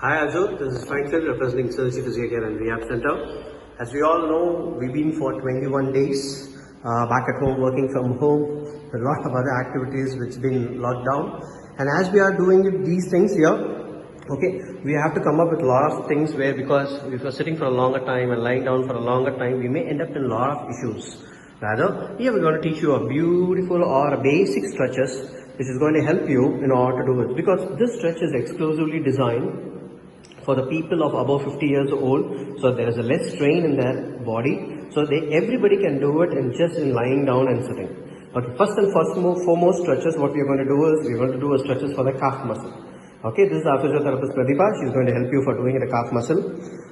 Hi Azur, this is Franklin representing Surgery Physio and Rehab Center. As we all know, we've been for 21 days back at home, working from home, a lot of other activities which been locked down. And as we are doing these things here, okay, we have to come up with a lot of things where, because if you're sitting for a longer time and lying down for a longer time, we may end up in a lot of issues. Rather, here we're going to teach you a beautiful or a basic stretches which is going to help you in order to do it, because this stretch is exclusively designed for the people of above 50 years old, so there is a less strain in their body, so everybody can do it and just in lying down and sitting. Okay, first and foremost stretches, what we are going to do is we are going to do a stretches for the calf muscle. Okay, this is our physiotherapist Pratibha. She is going to help you for doing the calf muscle.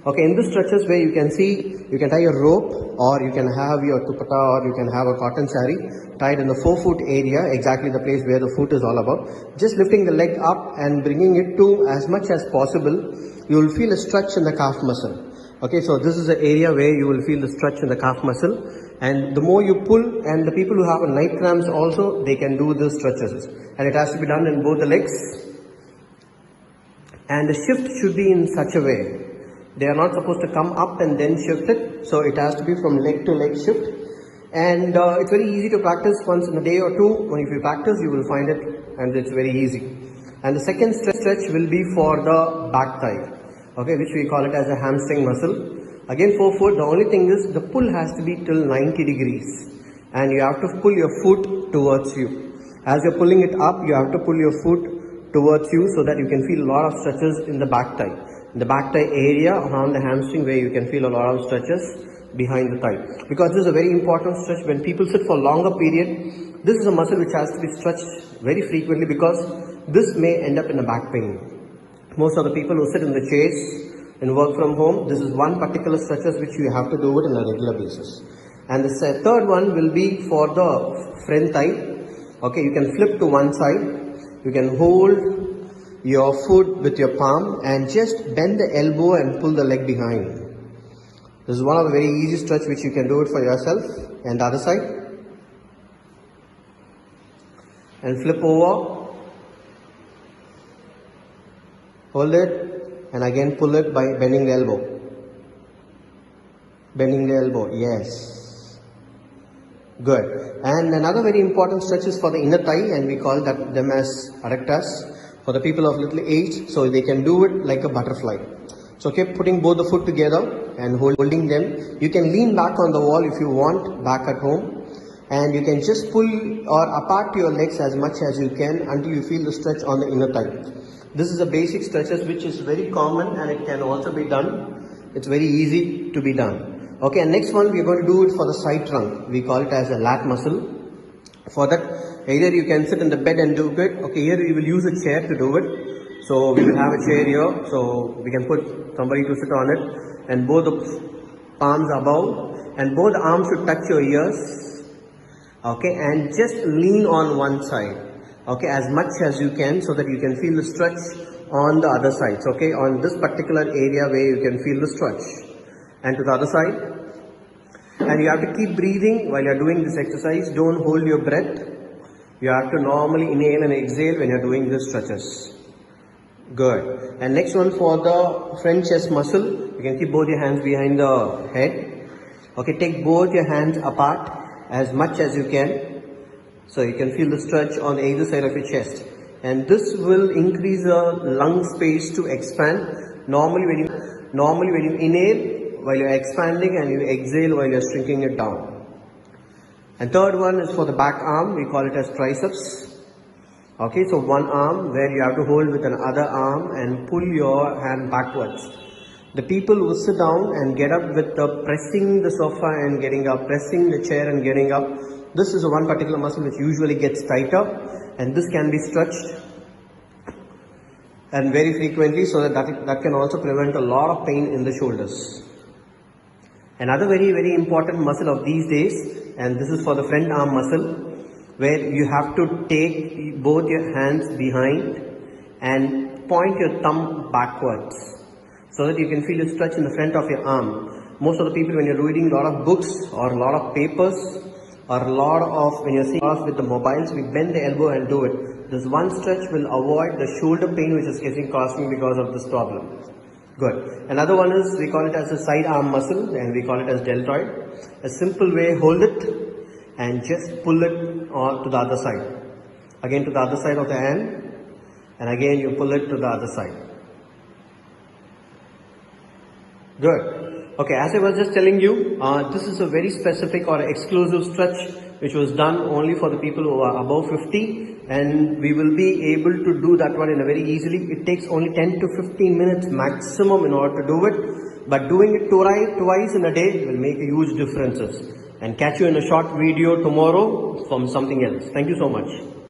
Okay, in the stretches where you can see, you can tie a rope, or you can have your dupatta, or you can have a cotton sari tied in the forefoot area, exactly the place where the foot is all about. Just lifting the leg up and bringing it to as much as possible, you will feel a stretch in the calf muscle. Okay, so this is the area where you will feel the stretch in the calf muscle. And the more you pull, and the people who have a night cramps also, they can do the stretches. And it has to be done in both the legs. And the shift should be in such a way. They are not supposed to come up and then shift it. So it has to be from leg to leg shift. And it's very easy to practice once in a day or two. When if you practice, you will find it, and it's very easy. And the second stretch will be for the back thigh, okay, which we call it as a hamstring muscle. Again, forefoot, the only thing is the pull has to be till 90 degrees, and you have to pull your foot towards you. As you're pulling it up, you have to pull your foot towards you so that you can feel a lot of stretches in the back thigh. In the back thigh area around the hamstring, where you can feel a lot of stretches behind the thigh. Because this is a very important stretch. When people sit for a longer period, this is a muscle which has to be stretched very frequently, because this may end up in a back pain. Most of the people who sit in the chairs and work from home, this is one particular stretches which you have to do it on a regular basis. And the third one will be for the front thigh. Okay, you can flip to one side. You can hold your foot with your palm and just bend the elbow and pull the leg behind. This is one of the very easy stretch which you can do it for yourself. And the other side. And flip over. Hold it and again pull it by bending the elbow. Bending the elbow, yes. Good. And another very important stretch is for the inner thigh, and we call them as adductors for the people of little age, so they can do it like a butterfly. So keep putting both the foot together and holding them. You can lean back on the wall if you want back at home, and you can just pull or apart your legs as much as you can until you feel the stretch on the inner thigh. This is a basic stretches which is very common, and it can also be done. It's very easy to be done. Okay, and next one we are going to do it for the side trunk. We call it as a lat muscle. For that, either you can sit in the bed and do it. Okay, here we will use a chair to do it. So we will have a chair here, so we can put somebody to sit on it, and both the palms above, and both arms should touch your ears. Okay, and just lean on one side. Okay, as much as you can, so that you can feel the stretch on the other sides. Okay, on this particular area where you can feel the stretch, and to the other side. And you have to keep breathing while you're doing this exercise. Don't hold your breath. You have to normally inhale and exhale when you're doing these stretches. Good. And next one for the front chest muscle. You can keep both your hands behind the head. Okay, take both your hands apart as much as you can, so you can feel the stretch on either side of your chest. And this will increase the lung space to expand. Normally when you inhale while you're expanding, and you exhale while you're shrinking it down. And third one is for the back arm. We call it as triceps. Okay, so one arm where you have to hold with another arm and pull your hand backwards. The people who sit down and get up with the pressing the sofa and getting up, pressing the chair and getting up, this is one particular muscle which usually gets tighter, and this can be stretched and very frequently, so that can also prevent a lot of pain in the shoulders. Another very important muscle of these days, and this is for the front arm muscle, where you have to take both your hands behind and point your thumb backwards, so that you can feel a stretch in the front of your arm. Most of the people, when you're reading a lot of books or a lot of papers, or a lot of, when you're seeing off with the mobiles, we bend the elbow and do it. This one stretch will avoid the shoulder pain which is getting caused me because of this problem. Good. Another one is, we call it as a side arm muscle and we call it as deltoid. A simple way, hold it and just pull it on to the other side. Again to the other side of the hand, and again you pull it to the other side. Good. Okay, as I was just telling you, this is a very specific or exclusive stretch which was done only for the people who are above 50, and we will be able to do that one in a very easily. It takes only 10 to 15 minutes maximum in order to do it, but doing it twice in a day will make a huge differences. And catch you in a short video tomorrow from something else. Thank you so much.